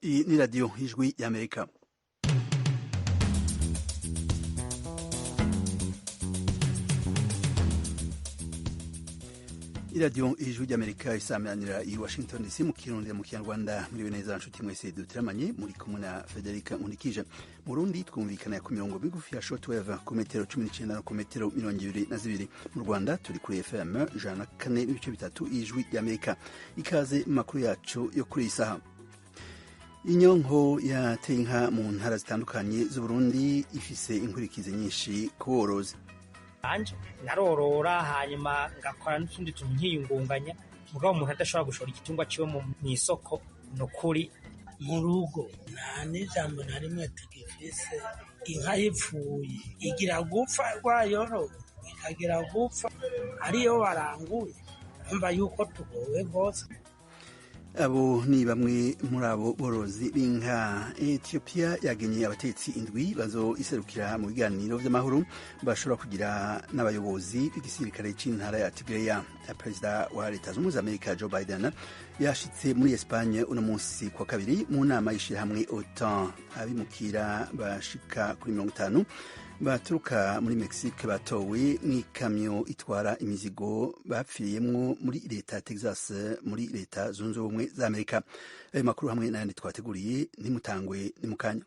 Iyi ni radiyo y'ijwi y'Amerika. iradiyo ijwi ry'Amerika isameranira i Washington DC mu Kirundi mu Kinyarwanda. Muri neza nshuti mwese duteramanye, muri kumwe na Federica Nkulikije. Mu Burundi twumvikana ku mirongo migufi ya shortwave ku metero 19 no ku metero 22. Mu Rwanda turi kuri FM 104.3 ijwi ry'Amerika. Ikaze makuru yacu yo kuri isaha. Inyonko yateye inka mu ntara zitandukanye z'Uburundi ifise inkurikizi nyinshi ku borozi. Anje narorora hanyuma ngakora n'utundi tuntu nkiyungunganya, mugabo umuntu adashobora gushora igitungwa ciwe mu isoko no kuri mu rugo nta n'ijambo na rimwe tugifise. Inka yipfuye igira gupfa, rwayoro ikagira gupfa, ariyo baranguye umva yuko tugowe rwose. Abo ni bamwe muri abo borozi b'inka. Ethiopia yagenye abatetsi indwi bazoiserukira mu biganiro vy'amahoro bashobora kugira n'abayobozi b'igisirikare c'intara ya Tigray. Perezida wa Leta Zunze Ubumwe za Amerika Joe Biden yashitse muri Espagne uno munsi kwa kabiri mu nama y'ishirahamwe OTAN. Abimukira bashika kuri 50 baturuka muri Mexique batowe n'ikamyo itwara imizigo bapfiriyemwo muri leta ya Texas muri Leta Zunze Ubumwe za Amerika. Ayo makuru hamwe n'ayandi twateguriye nimutangwe ni mukanya.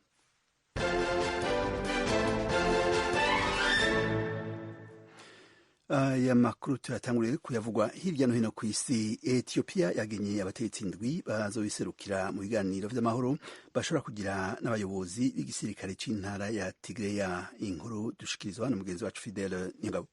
Aya makuru tuyatanguriye kuyavugwa hirya no hino ku isi. Ethiopia yagenye abatetsi indwi bazobiserukira mu biganiro vy'amahoro bashobora kugira n'abayobozi b'igisirikare c'intara ya Tigray. Inkuru dushikirizwa na mugenzi wacu Fidel Nyangabo.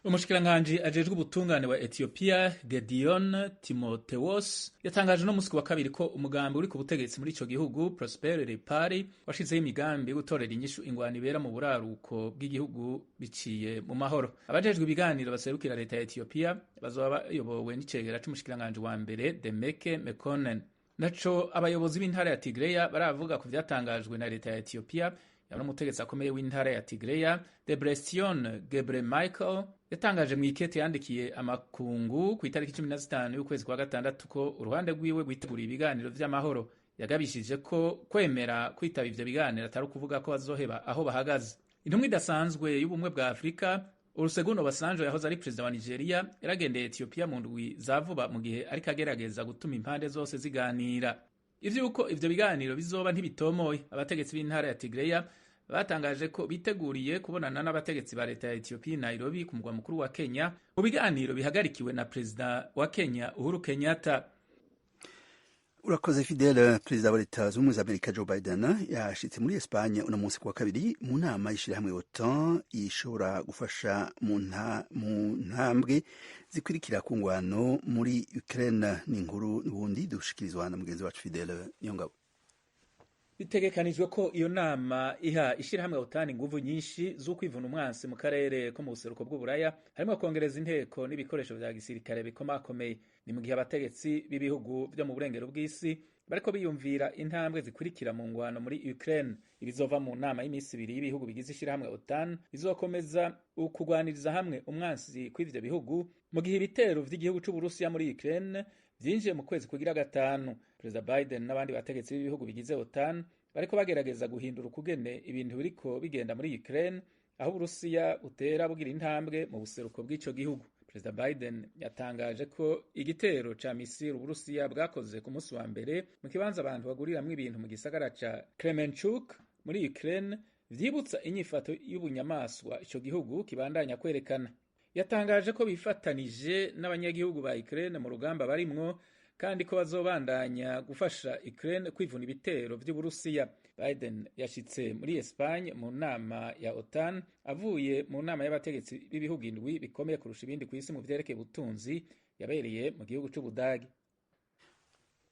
Umushikiranganji ajejwe ubutungane wa Ethiopia Gedeon Timotheos yatangaje no musi wa kabiri ko umugambi uri ku butegetsi muri ico gihugu Prosperity Party washizeho imigambi yo gutorera inyishu ingwano ibera mu buraruko bw'igihugu biciye mu mahoro. Abajejwe ibiganiro baserukira leta ya Ethiopia bazoba bayobowe n'icegera c'umushikiranganji wa mbere Demeke Mekonnen. Naco abayobozi b'intara ya Tigray baravuga ku vyatangajwe na leta ya Ethiopia. Yabona umutegetsi akomeye w'intara ya Tigray Debretsion Gebremichael yatangaje mu ikete yandikiye amakungu ku itariki 15 y'ukwezi kwa gatandatu ko uruhande rwiwe rwiteguriye ibiganiro vy'amahoro. Yagabishije ko kwemera kwitaba ivyo biganiro atari kuvuga ko bazoheba aho bahagaze. Intumwa idasanzwe y'ubumwe bwa Afrika Olusegun Obasanjo yahoze ari perezida wa Nigeria yaragendeye Ethiopia mu ndwi zavuba mu gihe ariko agerageza gutuma impande zose ziganira. Ivyuko ivyo biganiro bizoba ntibitomoye. Abategetsi b'intara ya Tigray batangaje ko biteguriye kubonana n'abategetsi ba leta ya Ethiopia Nairobi ku mugwa mukuru wa Kenya mu biganiro bihagarikiwe na perezida wa Kenya Uhuru Kenyatta. Urakoze Fidel. Perezida wa Leta Zunze Ubumwe za Amerika Joe Biden yashitse muri Espagne uno munsi kwa kabiri mu nama y'ishirahamwe OTAN ishobora gufasha mu ntambwe zikurikira ku ngwano muri Ukraine. N'inkuru n'ubundi dushikirizwa na mugenzi wacu Fidel Nyongabo. Bitegekanijwe ko iyo nama iha ishirahamwe OTAN inguvu nyinshi zo kwivuna umwansi mu karere ko mu buseruko bw'Uburaya, harimo kongereza inteko n'ibikoresho vya gisirikare bikomakomeye. Ni mu gihe abategetsi b'ibihugu vyo mu burengero bw'isi bariko biyumvira intambwe zikurikira mu ngwano muri Ukraine. Ibizova mu nama y'imisi ibiri y'ibihugu bigize ishirahamwe OTAN bizokomeza ukugwaniriza hamwe umwansi kw'ivyo bihugu mu gihe ibitero vy'igihugu c'Uburusiya muri Ukraine vyinjiye mu kwezi kugira gatanu. Perezida Biden n'abandi bategetsi b'ibihugu bigize OTAN bariko bagerageza guhindura ukugene ibintu biriko bigenda muri Ukraine, aho Uburusiya utera bugira intambwe mu buseruko bw'ico gihugu. Perezida Biden yatangaje ko igitero ca misiri Uburusiya bwakoze ku munsi wa mbere mu kibanza abantu baguriramwo ibintu mu gisagara ca Kremenchuk muri Ukraine vyibutsa inyifato y'ubunyamaswa ico gihugu kibandanya kwerekana. Yatangaje ko bifatanije n'abanyagihugu ba Ukraine mu rugamba barimwo kandi ko bazobandanya gufasha Ukraine kwivuna ibitero vy'Uburusiya. Biden yashitse muri Espagne mu nama ya OTAN avuye mu nama y'abategetsi b'ibihugu indwi bikomeye kurusha ibindi kw'isi mu vyerekeye ubutunzi yabereye mu gihugu c'Ubudagi.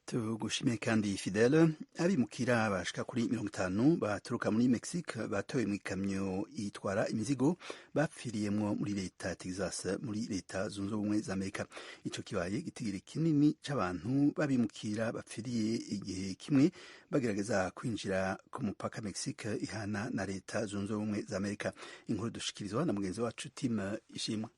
Tugushimiye kandi Fidel. Abimukira bashika kuri 50 baturuka muri Mexique batowe mu ikamyo itwara imizigo bapfiriyemwo muri leta ya Texas muri Leta Zunze Ubumwe za Amerika. Ico kibaye gitigiri kinini c'abantu babimukira bapfiriye igihe kimwe bagerageza kwinjira ku mupaka Mexique ihana na Leta Zunze Ubumwe za Amerika. Inkuru dushikirizwa na mugenzi wacu Tim Ishimwe.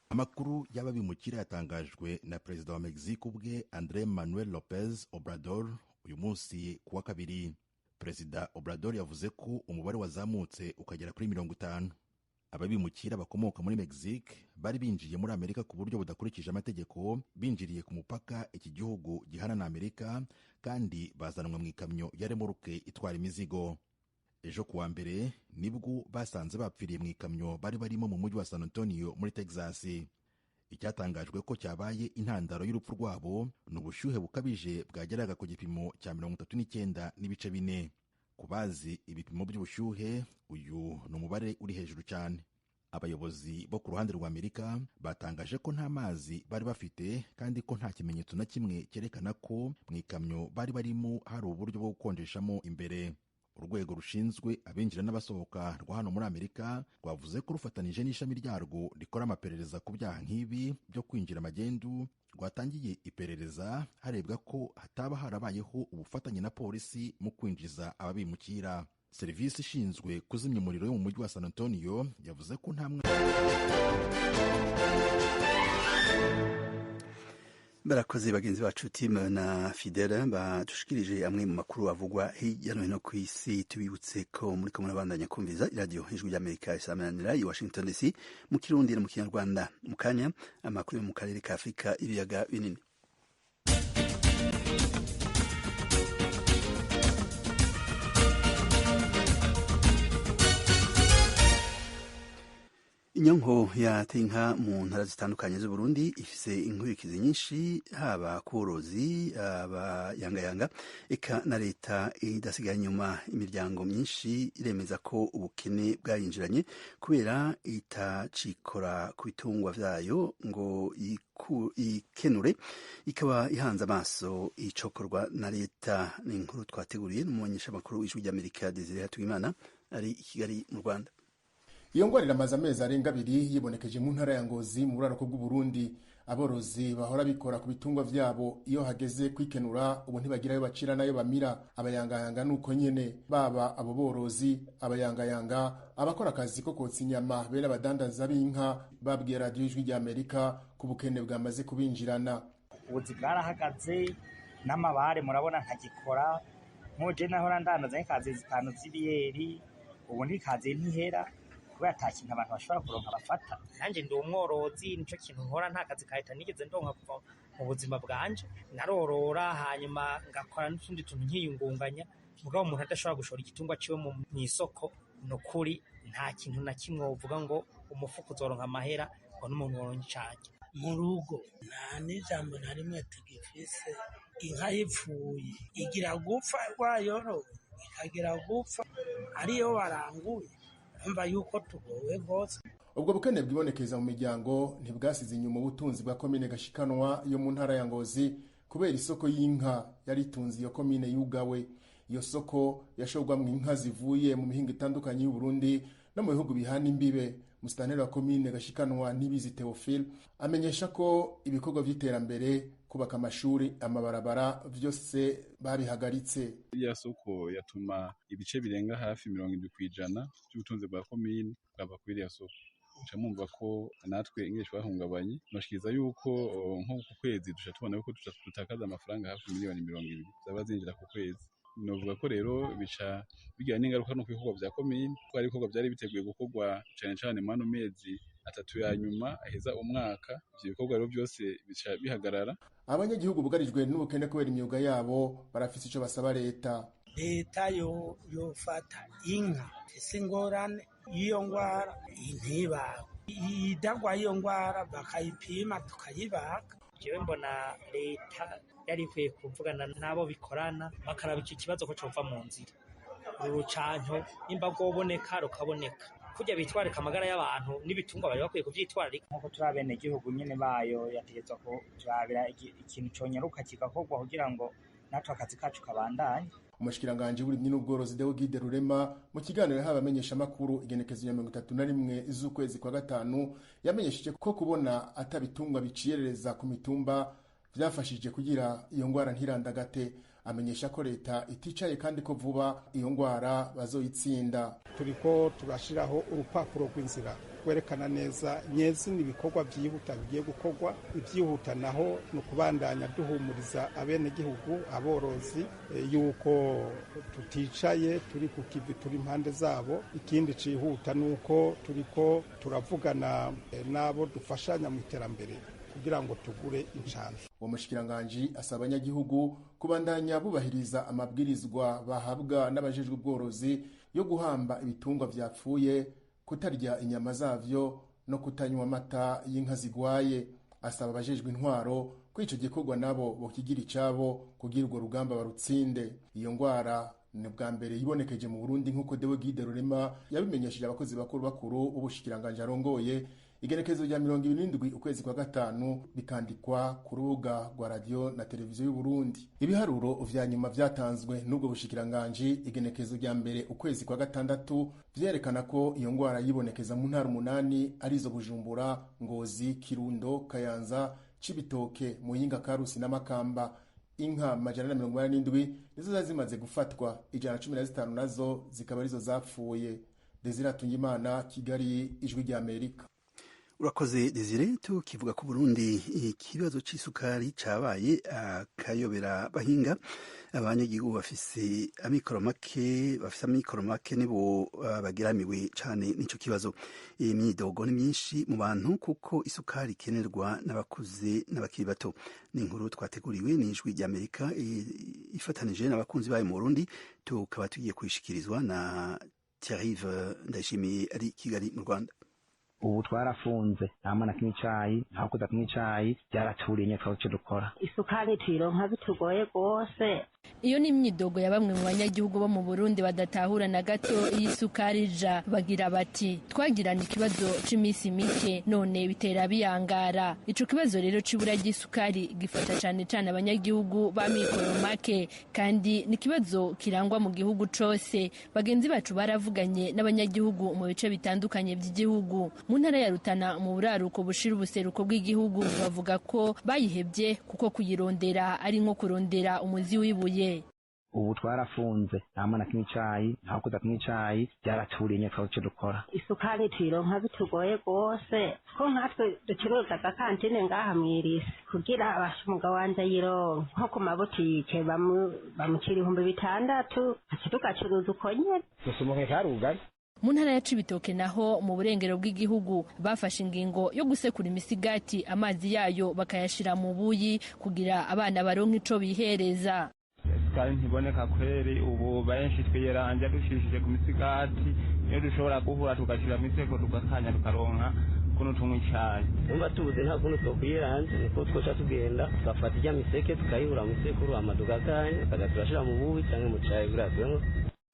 Amakuru y'ababimukira yatangajwe na perezida wa Mexique ubwe Andrés Manuel López Obrador uyu munsi kuwa kabiri. Perezida Obrador yavuze ko umubare wazamutse ukagera kuri 50. Ababimukira bakomoka muri Mexique bari binjiye muri Amerika ku buryo budakurikije amategeko, binjiriye ku mupaka iki gihugu gihana na Amerika, kandi bazanwa mu ikamyo ya remorke itwara imizigo. Ejo kuwa mbere nibwo basanze bapfiriye mu ikamyo bari barimo mu mujyi wa San Antonio muri Texas. Icyatangajwe ko cyabaye intandaro y'urupfu rwabo ni ubushyuhe bukabije bwageraga ku gipimo cya 39.4. Ku bazi ibipimo by'ubushyuhe, uyu ni umubare uri hejuru cyane. Abayobozi bo ku ruhande rwa Amerika batangaje ko nta mazi bari bafite, kandi ko nta kimenyetso na kimwe cyerekana ko mu ikamyo bari barimo hari uburyo bwo gukonjeshamo imbere. Urwego rushinzwe abinjira n'abasohoka rwa hano muri Amerika rwavuze ko rufatanije n'ishami ryarwo rikora amaperereza ku byaha nk'ibi byo kwinjira magendu, rwatangiye iperereza harebwa ko hataba harabayeho ubufatanye na polisi mu kwinjiza ababimukira. Serivisi ishinzwe kuzimya umuriro yo mu mujyi wa San Antonio yavuze ko nta barakoze bagenzi bacu Tim na Fidela badushikirije amwe mu makuru avugwa hirya no hino ku isi. Tubibutse ko muri kumwe n'abandanya kumviza iradiyo Ijwi ry'Amerika isamanira i Washington DC mu Kirundi no mu Kinyarwanda. Mu kanya amakuru yo mu karere ka Afurika ibiyaga binini. Inyonko yateye inka mu ntara zitandukanye z'Uburundi ifise inkurikizi nyinshi, haba kuborozi, abayangayanga, eka na leta idasigaye inyuma. Imiryango myinshi iremeza ko ubukene bwayinjiranye kubera itacikora ku bitungwa vyayo ngo ikenure, ikaba ihanze amaso icokorwa na leta. Ni inkuru twateguriye n'umumenyeshamakuru w'Ijwi ry'Amerika Desire Hatuyimana ari i Kigali mu Rwanda. Iyo ngwara iramaze amezi arenga 2 yibonekeje mu ntara ya Ngozi mu buraruko bw'Uburundi. Aborozi bahora bikora ku bitungwa vyabo iyo hageze kwikenura ubu ntibagirayo bacira nayo bamira. Abayangayanga nuko nyene, baba abo borozi, abayangayanga, abakora akazi ko kotsa inyama bera abadandaza b'inka babwiye radio Ijwi ry'Amerika ku bukene bwamaze kubinjirana. Ubuzi bwarahagaze n'amabare murabona ntagikora, nkoje nahora ndandaza nk'ikazi 5 z'ibiyeri, ubu ntikaze ntihera kubera atakintu abantu bashobora kuronka bafata. Nanjye ndi umworozi, nico kintu nkora, nta kazi kahita nigeze ndonka kuva mu buzima bwanje. Narorora hanyuma ngakora n'utundi tuntu nkiyungunganya, mugabo umuntu adashobora gushora igitungwa ciwe mu isoko, no kuri nta kintu na kimwe uvuga ngo umufuko uzoronka amahera ngo n'umuntu woronka icanje. Mu rugo nta n'ijambo na rimwe tugifise. Inka yipfuye igira gupfa, rwayorowe ikagira gupfa, ariyo baranguye umva yuko tugowe gose. Ubwo bukene bwibonekeza mu miryango ntibwasize inyuma ubutunzi bwa komine Gashikanwa yo mu ntara ya Ngozi, kubera isoko y'inka yari itunze iyo komine yugawe. Iyo soko yashogwamwe inka zivuye mu mihingo itandukanye y'u Burundi no mu bihugu bihana imbibe. Musitanteri wa komine Gashikanwa Nibizi Theophile amenyesha ko ibikorwa vy'iterambere, kubaka amashuri, amabarabara vyose babihagaritse. Iya soko yatuma ibice birenga hafi 70% by'ubutunzi bwa komine bwava kuri iya soko. Ncamumva ko natwe ingeshi bahungabanye, noshikiza yuko nko ku kwezi dusha tubona yuko tutakaza amafaranga hafi 200,000 zaba zinjira ku kwezi. Novuga ko rero bica bigira n'ingaruka no kubikorwa bya komine, ko ari ibikorwa byari biteguye gukorwa cyane cyane mu mezi 3 ya nyuma aheza umwaka. Ivyo bikorwa rero byose bica bihagarara. Abanyagihugu bugarijwe n'ubukene kubera imyuga yabo barafise ico basaba leta. Leta yofata inka ese ingorane iyo ngwara intibaga, idagwa iyo ngwara bakayipima tukayibaga. Jewe mbona leta yari ikwiye kuvugana nabo bikorana bakaraba iki kibazo ko cova mu nzira. Urucanco nimba rwoboneka rukaboneka, kujya bitwarika amagara y'abantu n'ibitungwa bari bakwiye kuvyitwarika. Nkuko turabene igihugu nyene bayo yategetswe ko turabira ikintu conyaruka kigakorwa kugira ngo natwe akazi kacu kabandanye. Umushikiranganje w'uburimyi n'ubworozi Deogide Rurema mu kiganiro yahawe amenyeshamakuru igenekezo ya 31 z'ukwezi kwa 5 yamenyesheje ko kubona atabitungwa biciyerereza ku mitumba vyafashije kugira iyo ngwara ntirandagate. amenyesha ko leta iticaye kandi ko vuba iyo ngwara bazoyitsinda. Turiko turashiraho urupapuro rw'inzira kwerekana neza nyezina ibikorwa byihuta bigiye gukorwa. Ibyihuta naho ni ukubandanya duhumuriza abenegihugu aborozi yuko tuticaye, turi ku kivi, turi impande zabo. Ikindi cihuta ni uko turiko turavugana n'abo dufashanya mu iterambere kugira ngo tugure inshanjo. Uwo mushikiranganji asaba abanyagihugu kubandanya bubahiriza amabwirizwa bahabwa n'abajejwe ubworozi yo guhamba ibitungwa vyapfuye, kutarya inyama zavyo no kutanywa amata y'inka zigwaye. Asaba abajejwe intwaro ko ico gikorwa nabo bokigira icabo kugira urwo rugamba barutsinde. Iyo ngwara ni bwa mbere yibonekeje mu Burundi nk'uko Dewe Guide Rurema yabimenyesheje abakozi bakuru b'ubushikiranganje arongoye igenekezo rya 27 ukwezi kwa gatanu, bikandikwa ku rubuga rwa radio na televiziyo y'u Burundi. Ibiharuro vya nyuma vyatanzwe n'ubwo bushikiranganje igenekezo rya mbere ukwezi kwa gatandatu vyerekana ko iyo ngwara yibonekeza mu ntara 8 arizo Bujumbura, Ngozi, Kirundo, Kayanza, Cibitoke, Muyinga, Karusi na Makamba. Inka 187 nizo zazimaze gufatwa, 115 nazo zikaba arizo zapfuye. Desire Tungimana, Kigali, Ijwi rya Amerika. Urakoze Desire. Tukivuga ku Burundi, ikibazo c'isukari cabaye akayobera bahinga. Abanyagihugu bafise amikoro make nibo bagiramiwe cane n'ico kibazo. Imyidogo ni myinshi mu bantu kuko isukari ikenerwa n'abakuze n'abakiri bato. Ni inkuru twateguriwe n'Ijwi rya Amerika ifatanije n'abakunzi bayo mu Burundi, tukaba tugiye kwishikirizwa na Thierry Ndayishimiye ari Kigali mu Rwanda. Ubu twarafunze nta mwana kimwe icayi, nta kuza kimwe icayi, byaraturiye twaco dukora. Isukari tuyironka bitugoye gose. Iyo ni imyidogo ya bamwe mu banyagihugu bo mu Burundi badatahura na gato iyi sukari ija. Bagira bati twagirana ikibazo c'imisi mike none bitera biyangara. Ico kibazo rero c'ibura ry'isukari gifata cane cane abanyagihugu ba mikoro make, kandi ni kibazo kirangwa mu gihugu cose. Bagenzi bacu baravuganye n'abanyagihugu mu bice bitandukanye by'igihugu. Mu ntara ya Rutana mu buraruko bushira ubuseruko bw'igihugu bavuga ko bayihebye kuko kuyirondera ari nko kurondera umuzi w'ibuye. Ubu twarafunze nta mwana kimwe icayi, nta kuza kimwe icayi, byaraturiye twaco dukora. Isukari tuyironka bitugoye gose ko nkatwe ducuruza agakantine ngaha mwirisi kugira abashumuga wanje yironka nko ku mabutike bamucira 6,000 tugacuruza uko nyene. Dusumuke karugari. Mu ntara ya Cibitoke naho mu burengero bw'igihugu bafashe ingingo yo gusekura imisigati, amazi yayo bakayashira mu buyi kugira abana baronke ico bihereza. Isukari ntiboneka kweri, ubu benshi twiyeranja dushishije ku misigati, iyo dushobora guhura tugashira miseko tugakanya tukaronka kuno tumwe icayi. Umva tubuze nta kuntu twokwiyeranja, niko twoca tugenda tugafata ijya miseke tukayihura mu sekuru amadugakanya kaza turashira mu buyi canke mu cayi birazwemo.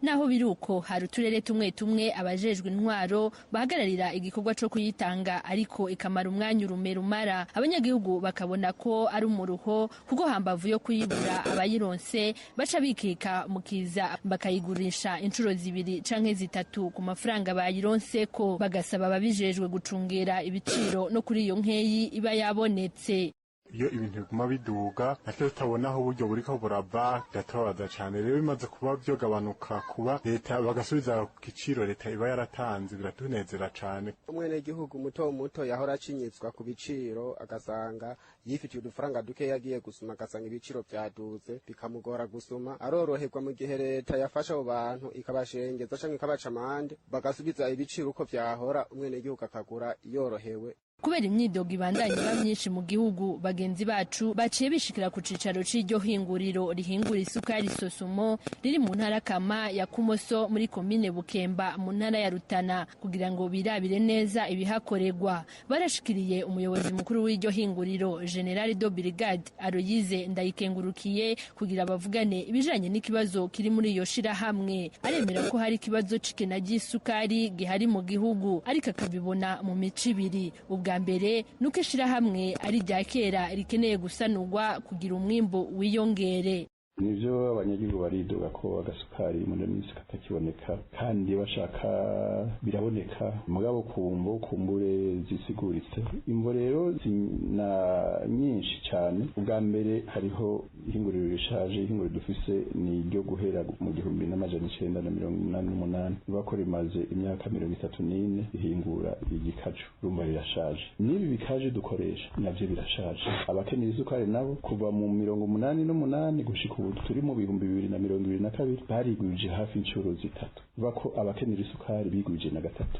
Naho biruko hari uturere tumwe tumwe abajejwe intwaro bahagararira igikorwa co kuyitanga, ariko ikamara umwanya rumara. Abanyagihugu bakabona ko ari umuruho kuko hambavu yo kuyibura abayironse baca bikika mukiza bakayigurisha inshuro 2 canke 3 ku mafaranga bayironse ko. Bagasaba ababijejwe gucungera ibiciro no kuri iyo nkeyi iba yabonetse. Iyo ibintu biguma biduga natwe tutabonaho uburyo buriko burava biratubabaza cane. Rero bimaze kuba vyogabanuka kuba leta bagasubiza ku giciro leta iba yaratanze biratunezera cane. Umwenegihugu muto yahora acinyizwa ku biciro agasanga yifitiye udufaranga duke yagiye gusuma agasanga ibiciro vyaduze bikamugora gusuma. Aroroherwa mu gihe leta yafasha abo bantu ikabashengeza canke ikabaca amande bagasubiza ibiciro uko vyahora, umwenegihugu akagura yorohewe. Kubera imyidogo ibandanye iba myinshi mu gihugu, bagenzi bacu baciye bishikira ku cicaro c'iryo hinguriro rihingura isukari Sosumo riri mu ntara kama ya Kumoso muri komine Bukemba mu ntara ya Rutana kugira ngo birabire neza ibihakorerwa. Barashikiriye umuyobozi mukuru w'iryo hinguriro General de Brigade Aloyize Ndayikengurukiye kugira bavugane ibijanye n'ikibazo kiri muri iyo shira hamwe. Aremera ko hari ikibazo c'ikena ry'isukari gihari mu gihugu, ariko akabibona mu mici ibiri. Ubwa mbere nuko ishirahamwe ari rya kera rikeneye gusanurwa kugira umwimbo wiyongere. nivyo abanyagihugu baridoga ko agasukari muri minsi katakiboneka kandi bashaka biraboneka mugabo kumbure zisiguritse imvo rero zina nyinshi cyane ubwa mbere hariho ihinguriro rishaje ihinguriro dufise ni ryo guhera mu 1988 bako rimaze imyaka 34 ihingura igikaju rumba rirashaje nibi bikaje dukoresha navyo birashaje abakeneye isukari nabo kuva mu 88 gushika ubu turi mu 2022 barigwije hafi inshuro zitatu bako abakeneye isukari bigwije na gatatu.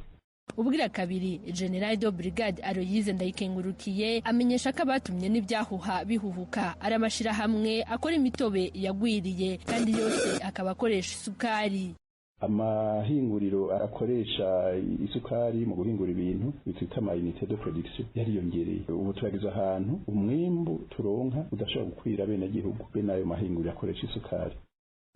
Ubwira kabiri General de Brigade Aloyize Ndayikengurukiye amenyesha ko abatumye n'ibyahuha bihuhuka aramashira hamwe akora imitobe yagwiriye kandi yose akaba akoresha isukari. Amahinguriro akoresha isukari mu guhingura ibintu bitwita amayinite de production yariyongereye ubu turagize ahantu umwimbu turonka udashobora gukwira bene gihugu be nayo mahinguriro akoresha isukari.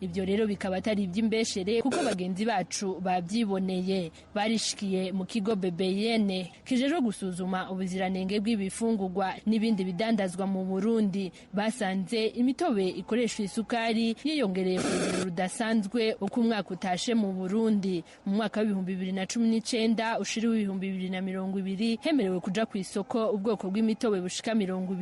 Ibyo rero bikaba atari iby'imbeshere kuko bagenzi bacu babyiboneye barishikiye mu kigo BBN kijeje gusuzuma ubuziranenge bw'ibifungurwa n'ibindi bidandazwa mu Burundi basanze imitobe ikoresha isukari yiyongereye ku rugero rudasanzwe uko umwaka utashe mu Burundi mu mwaka wa 2019 ushiri wa 2020 hemerewe kuja ku isoko ubwoko bw'imitobe bushika 200 mu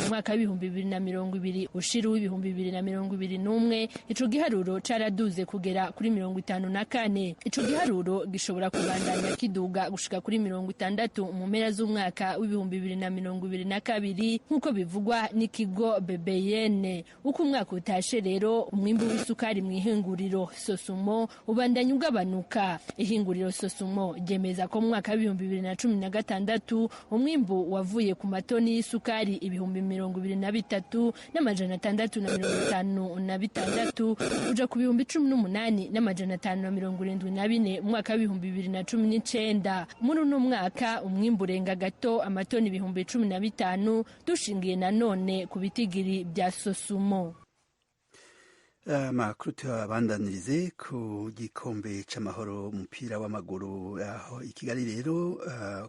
mwaka wa 2020 ushiri wa 2021 ico giharuro caraduze kugera kuri 54 ico giharuro gishobora kubandanya kiduga gushika kuri 60 mu mpera z'umwaka w'2022 nkuko bivugwa n'ikigo BBN uko umwaka utashe rero umwimbu w'isukari mu ihinguriro Sosumo ubandanya ugabanuka ihinguriro Sosumo ryemeza ko mu mwaka wa 2016 umwimbu wavuye ku matoni y'isukari 23,656 uja ku 18,574 mu mwaka wa 2019 muri uno mwaka umwimbu urenga gato amatoni 15,000 dushingiye nanone ku bitigiri bya Sosumo. Makuru tubandanirize ku gikombe c'amahoro umupira w'amaguru aho i Kigali rero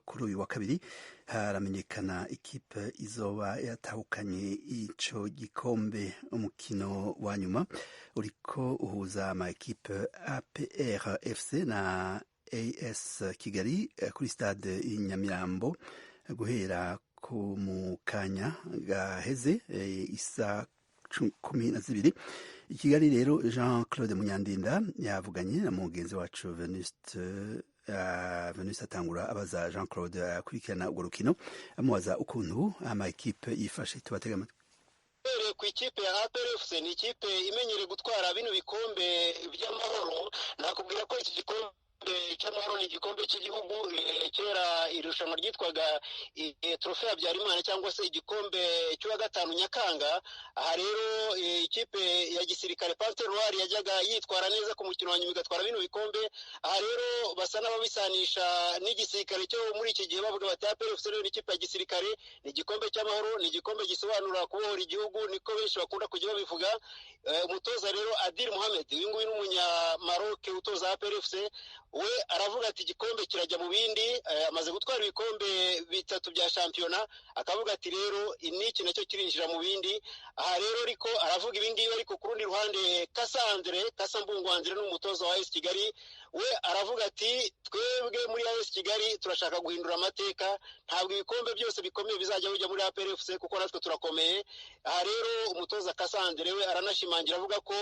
kuri uyu wa kabiri haramenyekana ikipe izoba yatahukanye ico gikombe umukino wa nyuma uriko uhuza ama ekipe APR FC na AS Kigali kuri stade i Nyamirambo guhera ku mukanya gaheze isa 12 i Kigali rero Jean Claude Munyandinda yavuganye na mugenzi wacu Venuste atangura abaza Jean Claude akurikirana urwo rukino amubaza ukuntu ama ekipe yifashe tubatega amatwi. Ku ikipe ya APR FC ni ikipe imenyereye gutwara bino bikombe by'amahoro nakubwira ko iki gikombe cy'amahoro ni igikombe cy'igihugu kera irushanwa ryitwaga Trophée Habyarimana cyangwa se igikombe cy'uwa gatanu Nyakanga. Aha rero ikipe ya gisirikare Panthère Noire yajyaga yitwara neza ku mukino wa nyuma igatwara bino bikombe. Aha rero basa n'ababisanisha n'igisirikare cyo muri iki gihe bavuga bati APR FC ni ikipe ya gisirikare, ni igikombe cy'amahoro, ni igikombe gisobanura kubohora igihugu, niko benshi bakunda kujya babivuga. Umutoza rero Adil Mohamed uyu nguyu n'umunyamaroke utoza APR FC we aravuga ati igikombe kirajya mu bindi, amaze gutwara ibikombe bitatu bya shampiyona, akavuga ati rero iki nacyo kirinjira mu bindi. Aha rero ariko aravuga ibingibi, ariko ku rundi ruhande Kasambungu Andre n'umutoza wa AS Kigali we aravuga ati twebwe muri AS Kigali turashaka guhindura amateka, ntabwo ibikombe byose bikomeye bizajya bijya muri APR FC kuko natwe turakomeye. Aha rero umutoza Kasandre we aranashimangira avuga ko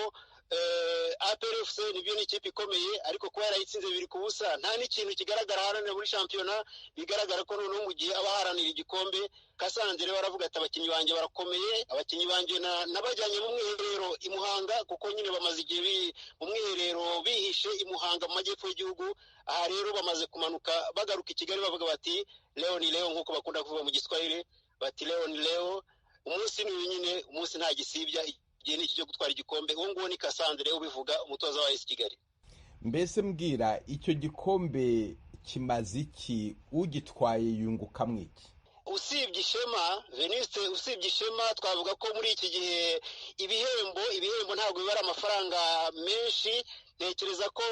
APR FC nibyo ni ikipe ikomeye, ariko kuba yarayitsinze 2-0 nta n'ikintu kigaragara haranira muri shampiyona, bigaragara ko noneho mu gihe abaharanira igikombe. Kasandre baravuga ati abakinnyi banje barakomeye, abakinnyi banje nabajyanye mu mwiherero i Muhanga kuko nyine bamaze igihe mu mwiherero bihishe i Muhanga mu majyepfo y'igihugu. Aha rero bamaze kumanuka bagaruka i Kigali bavuga bati Leo ni Leo nkuko bakunda kuvuga mu Giswahili, bati Leo ni Leo, umunsi ni nyine umunsi nta gisibya igihe n'iki cyo gutwara igikombe. Uwo nguwo ni Kasandre ubivuga, umutoza wa AS Kigali. Mbese mbwira icyo gikombe kimaze iki, ugitwaye yunguka mwiki? Usibye ishema Venuste, usibye ishema twavuga ko muri iki gihe ibihembo ntabwo bibara amafaranga menshi, ntekereza ko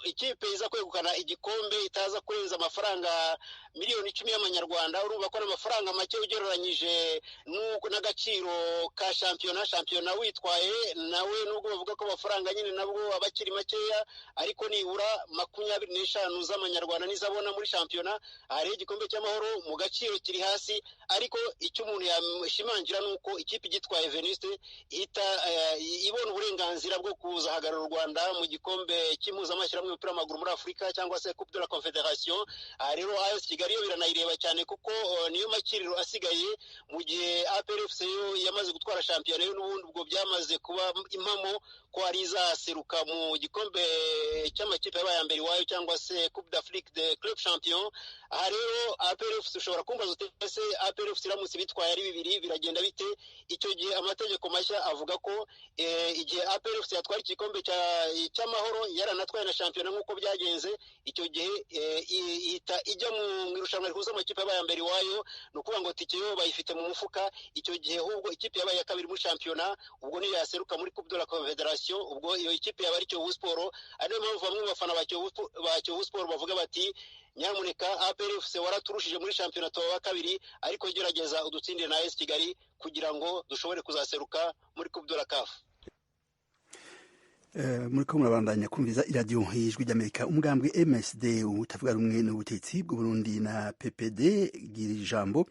ikipe iza kwegukana igikombe itaza kurenza amafaranga miliyoni 10 y'amanyarwanda. Urumva ko n'amafaranga make ugereranyije n'agaciro ka shampiyona witwaye nawe, nubwo bavuga ko amafaranga nyine nabwo abakiri makeya, ariko nibura 25 z'amanyarwanda nizabona muri shampiyona. Hari igikombe cy'amahoro mu gaciro kiri hasi, ariko icyo umuntu yashimangira nuko ikipe igitwaye Venuste ihita ibona uburenganzira bwo kuzahagarara u Rwanda mu gikombe cy'impuzamashyirahamwe y'umupira w'amaguru muri Afurika cyangwa se Coupe de la Confederation. Rero AS Kigali yo biranayireba cyane kuko niyo makiriro asigaye, mu gihe APR FC yo yamaze gutwara shampiyona yo n'ubundi ubwo byamaze kuba impamo ko ari izaseruka mu gikombe cy'amakipe yabaye mbere iwayo cyangwa se Coupe d'Afrique de Club Champion. Aha rero APR FC ushobora kumbaza utese APR FC iramutse bitwaye ari bibiri biragenda bite? Icyo gihe amategeko mashya avuga ko igihe APR FC yatwara igikombe cy'amahoro yaranatwaye na shampiyona nk'uko byagenze, icyo gihe ihita ijya mu irushanwa rihuza amakipe yabaye mbere iwayo, ni ukuvuga ngo tike yo bayifite mu mufuka. Icyo gihe ahubwo ikipe yabaye ya kabiri muri shampiyona ubwo niyo yaseruka muri Coupe de la Confederation, ubwo iyo ikipe yaba ari Kiyovu Sport. Ariyo mpamvu bamwe mu bafana ba Kiyovu Sport bavuga bati nyamuneka APR FC waraturushije muri shampiyona tuba kabiri, ariko gerageza udutsindire na AS Kigali kugira ngo dushobore kuzaseruka muri Coupe de la CAF. muri ko murabandanya kumviza iradiyo y'ijwi ry'Amerika. Umugambwe MSD utavuga rumwe n'ubutegetsi bw'u Burundi na PPD gira ijambo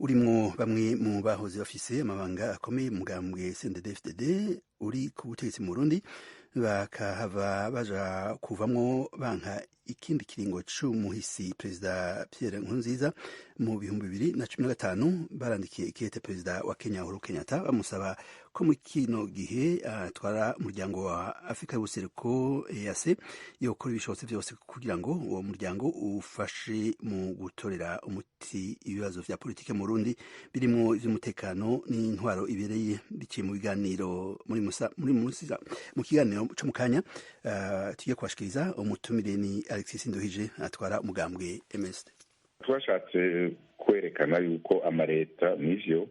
urimwo bamwe mu bahoze bafise amabanga akomeye mu mugambwe CNDD-FDD uri ku butegetsi mu Burundi bakahava baja kuvamwo banka ikindi kiringo c'umuhisi Perezida Pierre Nkurunziza mu 2015 barandikiye ikete Perezida wa Kenya Uhuru Kenyatta bamusaba ko mu kino gihe atwara umuryango wa Afrika y'ubuseruko EAC yokora ibishobotse byose kugira ngo uwo muryango ufashe mu gutorera umuti ibibazo vya politike mu Burundi birimo ivy'umutekano n'intwaro ibereye. Biciye mu biganiro mu kiganiro cyo mu kanya tugiye kubashikiriza umutumire ni Alexis Nduhije atwara umugambwe MSD. Twashatse kwerekana yuko amareta n'ivyo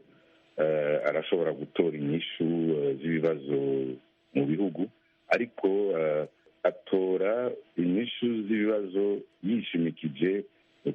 arashobora gutora inyishu z'ibibazo mu bihugu, ariko atora inyishu z'ibibazo yishimikije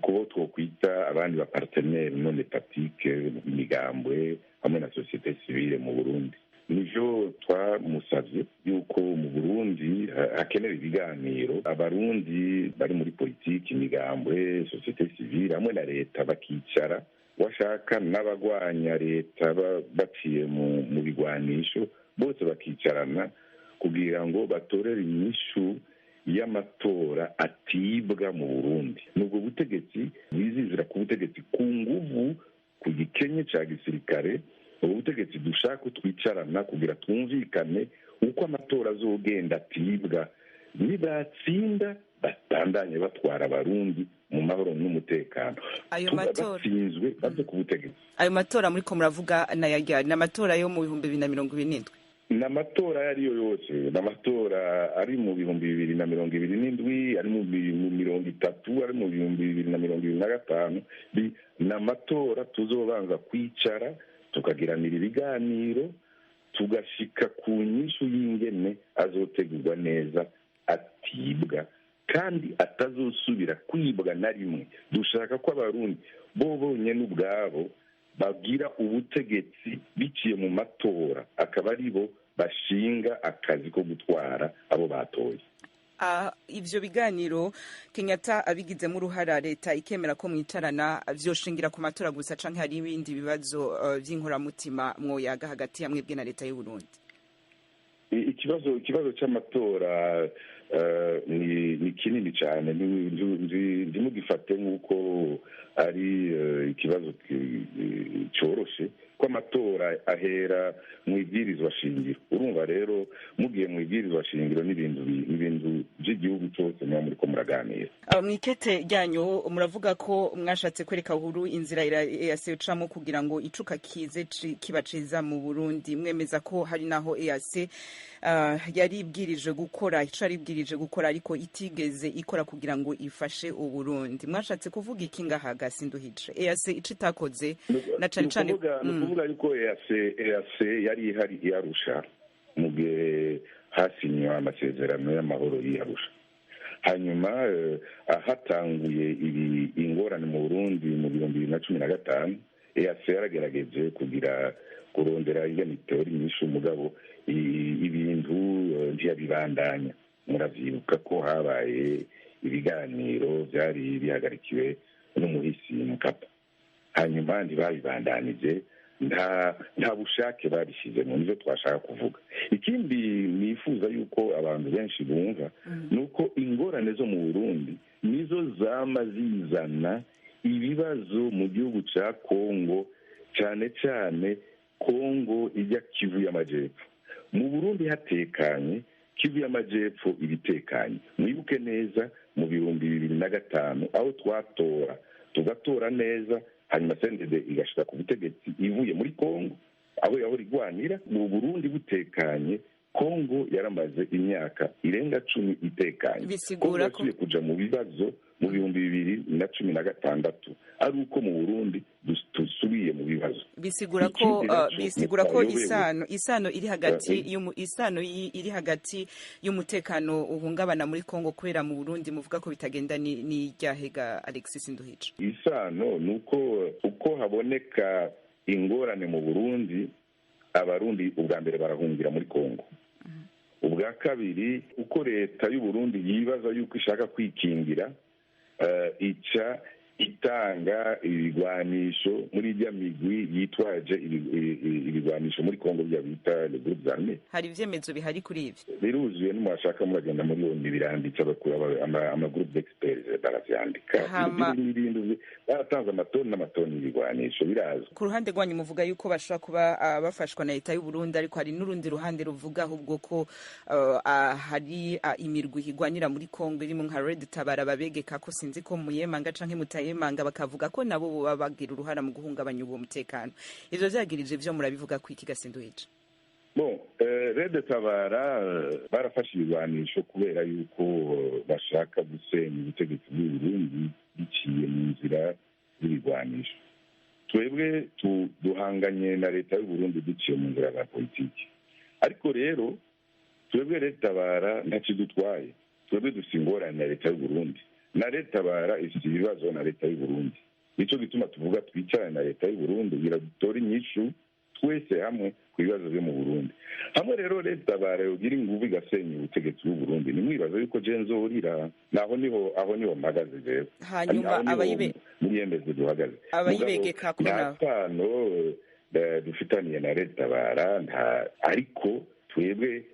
kubo twokwita abandi ba partenaire non étatique, imigambwe hamwe na société civile mu Burundi. Nivyo twamusavye yuko mu Burundi hakenewe ibiganiro, abarundi bari muri politiki, imigambwe, société civile hamwe na leta bakicara, washaka n'abagwanya leta baciye mu bigwanisho bose bakicarana kugira ngo batorere inyishu y'amatora atibwa mu Burundi. Nubwo butegetsi bizizira ku butegetsi ku nguvu, ku gikenye ca gisirikare, ubutegetsi dushaka twicarana kugira twumvikane uko amatora azogenda atibwa, nibatsinda batandanye batwara abarundi mu mahoro n'umutekano. Ayo matora batsinzwe baze ku butegetsi. Ayo matora muri ko muravuga na matora yo mu 2027 n'amatora yariyo yose, n'amatora ari mu 2027, ari mu 2030, ari mu 2025, n'amatora tuzobanza kwicara tukagiranira ibiganiro tugashika ku nyishu y'ingene azotegurwa neza atibwa kandi atazosubira kwibwa na rimwe. Dushaka ko abarundi bo bonyene ubwabo bagira ubutegetsi biciye mu matora, akaba ari bo bashinga akazi ko gutwara abo batoye. Ivyo biganiro Kenyatta abigizemo uruhara, leta ikemera ko mwicarana, vyoshingira ku matora gusa canke hari ibindi bibazo vy'inkoramutima mwoyaga hagati ya mwebwe na leta y'u Burundi? Ikibazo c'amatora ni kinini cyane, ndimugifate nk'uko ari ikibazo coroshe, ko amatora ahera mu ibwirizwa shingiro. Urumva rero mugiye mu ibwirizwa shingiro n'ibintu by'igihugu cyose mwa muri ko muraganira. Mwikete ryanyu muravuga ko mwashatse kwereka Uhuru inzira EAC kugira ngo icuka kize kibaciza mu Burundi. Mwemeza ko hari naho EAC yari ibwirije gukora, icaribwirije gukora ariko itigeze ikora kugira ngo ifashe u Burundi. Mwashatse kuvuga iki ngaha Gasinduhije? EAC icitakoze na cane kuvuga yuko EAC yari ihari yarusha mu gihe hasinywa amasezerano y'amahoro y'Arusha. Hanyuma hatanguye ingorane mu Burundi mu 2015 EAC yaragerageje kugira kurondera iyo mitori nyinshi umugabo ibintu ntiyabibandanya. Muravyibuka ko habaye ibiganiro byari bihagarikiwe n'umuhisi Mkapa, hanyuma ntibabibandanije, nta bushake babishyizemo. nivyo twashaka kuvuga. Ikindi nifuza yuko abantu benshi bumva nuko ingorane zo mu Burundi nizo zama zizana ibibazo mu gihugu ca Kongo, cyane cyane Kongo ijya Kivu y'Amajepfo. Mu Burundi hatekanye, Kivu y'Amajepfo ibitekanye. Mwibuke neza mu 2005 aho tugatora neza, hanyuma CNDD igashika ku butegetsi ivuye muri Kongo aho yahora igwanira. Mu Burundi butekanye, Kongo yaramaze imyaka irenga 10 itekanye. Bisigura ko kuja mu bibazo mu 2016 ari uko mu Burundi dusubiye mu bibazo. Bisigura ko isano iri hagati y'umutekano uhungabana muri Kongo kubera mu Burundi muvuga ko bitagenda ni ryahega Alexis Nduhije. Isano nuko uko haboneka ingorane mu Burundi, abarundi ubwa mbere barahungira muri Kongo. Ubwa kabiri uko leta y'u Burundi yibaza yuko ishaka kwikingira ica itanga ibigwanisho muri rya migwi yitwaje ibigwanisho muri Kongo bya bita le groupe armé. Hari ivyemezo bihari kuri ivyo? Biruzuye n'umwashaka muragenda muri oni biranditse abakura ama groupe d'experts baravyandika. N'ibindi baratanze amatoni n'amatoni y'ibigwanisho birazwi. Ku ruhande rwanyu muvuga yuko bashobora kuba bafashwa na leta y'u Burundi, ariko hari n'urundi ruhande ruvuga ahubwo ko hari imirwi igwanira muri Kongo irimo nka Red Tabara babegeka ko sinzi ko muyemanga canke mutayemanga, bakavuga ko nabo boba bagira uruhara mu guhungabanya uwo mutekano. Ivyo vyagirije vyo murabivuga ku iki Gasenduhije? Bon, Red Tabara barafashe ibigwanisho kubera yuko bashaka gusenya ubutegetsi bw'u Burundi biciye mu nzira y'ibigwanisho. Twebwe duhanganye na leta y'u Burundi duciye mu nzira za politiki. Ariko rero twebwe Red Tabara ntakidutwaye. Twebwe dusingorana na leta y'u Burundi. Na Red Tabara ifite ibibazo na leta y'u Burundi. Nico gituma tuvuga twicarane na leta y'u Burundi kugira dutore inyishu twese hamwe ku bibazo byo mu Burundi. Hamwe rero Red Tabara yogira inguvu igasenya ubutegetsi bw'u Burundi, ni mwibaza yuko je nzorira aho niho mpagaze rero. Hanyuma muyembeze duhagaze abayibegeka ko nawe dufitaniye na Red Tabara ariko twebwe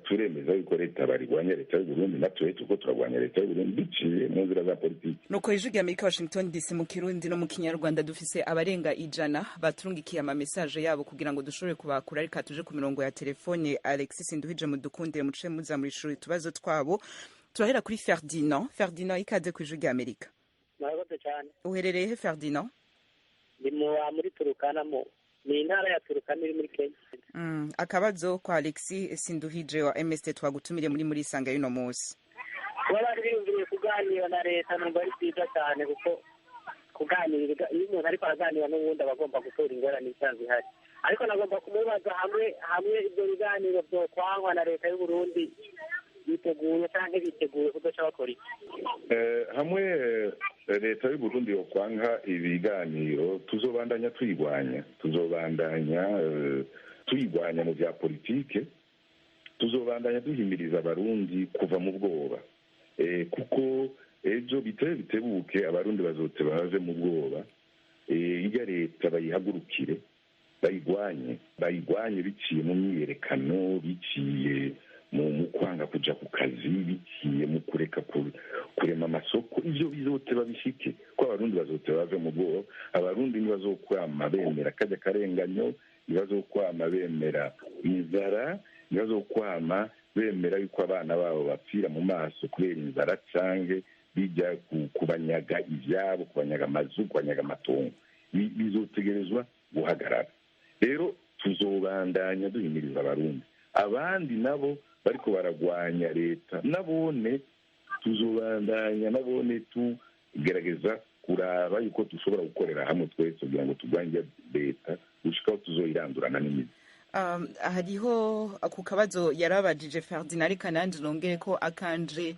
turemeza yuko leta barigwanya leta y'u Burundi, natwe tuko turagwanya leta y'u Burundi biciye mu nzira za politiki. Nuko ijwi rya Amerika Washington DC mu Kirundi no mu Kinyarwanda dufise abarenga 100 baturungikiye ama message yabo kugira ngo dushobore kubakura, ariko tuje ku mirongo ya telefone. Alexis Nduhije mudukunde muce muza muri shuri tubazo twabo. Turahera kuri Ferdinand ikaze ku ijwi rya Amerika. Murakoze cyane. Uherereye he Ferdinand? Ndi muri Turukana ni intara ya Turukana iri muri Kenya. Akabazo kwa Alexis Nduhije wa MST twagutumire muri Isanga y'uno munsi. Kuba bari biyumviriye kuganira na leta numva ari byiza cyane, kuko kuganira iyo umuntu ariko araganira n'ubundi aba agomba gutora ingorane isanzwe ihari. Ariko nagomba kumubaza hamwe ibyo biganiro byokwangwa na leta y'u Burundi biteguye cyangwa biteguye kudaca bakora iki? Hamwe leta y'u Burundi yokwanga ibiganiro tuzobandanya tuyigwanya mu bya politike, tuzobandanya duhimiriza abarundi kuva mu bwoba, kuko ejo bitebuke abarundi bazote bave mu bwoba. Iyo leta bayihagurukire bayigwanye biciye mu myiyerekano, biciye mu kwanga kuja ku kazi, biciye mu kureka kurema amasoko. Ivyo bizote babishike ko abarundi bazote bave mu bwoba. Abarundi ntibazokwama bemera kajya karenganyo, ntibazokwama bemera inzara, ntibazokwama bemera yuko abana babo bapfira mu maso kubera inzara canke bijya kubanyaga ivyabo, kubanyaga amazu, kubanyaga amatongo. Bizotegerezwa guhagarara. Rero tuzobandanya duhimiriza abarundi. Abandi nabo bariko baragwanya leta nabone tuzobandanya tugerageza kuraba yuko dushobora gukorera hamwe twese kugira ngo turwanye leta gushikaho tuzoyirandurana n'imizi. hariho ku kabazo yarabajije Ferdinand ariko nanjye nongere ko akanje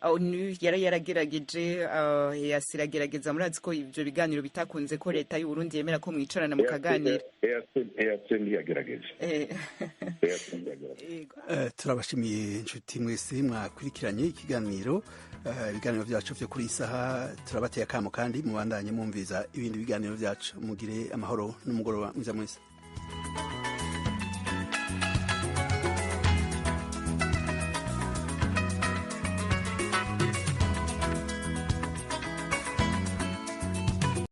onu yaragerageje yasiragerageza murazi ko ibyo biganiro bitakunze ko leta y'u Burundi yemera ko mwicarana mukaganira turabashimiye inshuti mwese mwakurikiranye ikiganiro ibiganiro byacu byo kuri isaha turabateye akamo kandi mubandanye mwumviza ibindi biganiro byacu mugire amahoro n'umugoroba mwiza mwese